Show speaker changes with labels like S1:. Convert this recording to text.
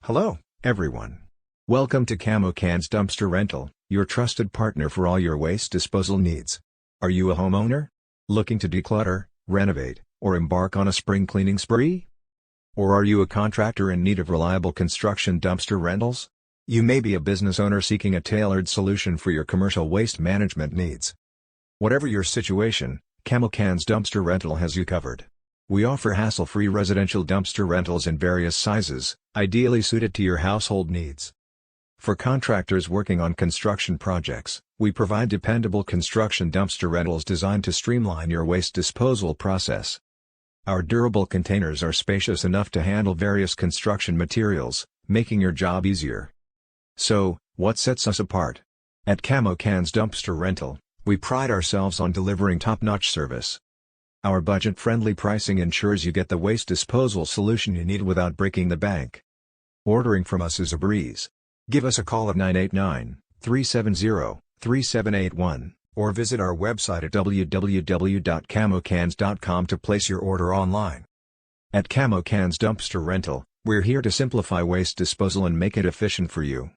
S1: Hello, everyone. Welcome to Camo-Cans Dumpster Rental, your trusted partner for all your waste disposal needs. Are you a homeowner? Looking to declutter, renovate, or embark on a spring cleaning spree? Or are you a contractor in need of reliable construction dumpster rentals? You may be a business owner seeking a tailored solution for your commercial waste management needs. Whatever your situation, Camo-Cans Dumpster Rental has you covered. We offer hassle-free residential dumpster rentals in various sizes, ideally suited to your household needs. For contractors working on construction projects, we provide dependable construction dumpster rentals designed to streamline your waste disposal process. Our durable containers are spacious enough to handle various construction materials, making your job easier. So, what sets us apart? At Camo-Cans Dumpster Rental, we pride ourselves on delivering top-notch service. Our budget-friendly pricing ensures you get the waste disposal solution you need without breaking the bank. Ordering from us is a breeze. Give us a call at 989-370-3781, or visit our website at www.camocans.com to place your order online. At Camo-Cans Dumpster Rental, we're here to simplify waste disposal and make it efficient for you.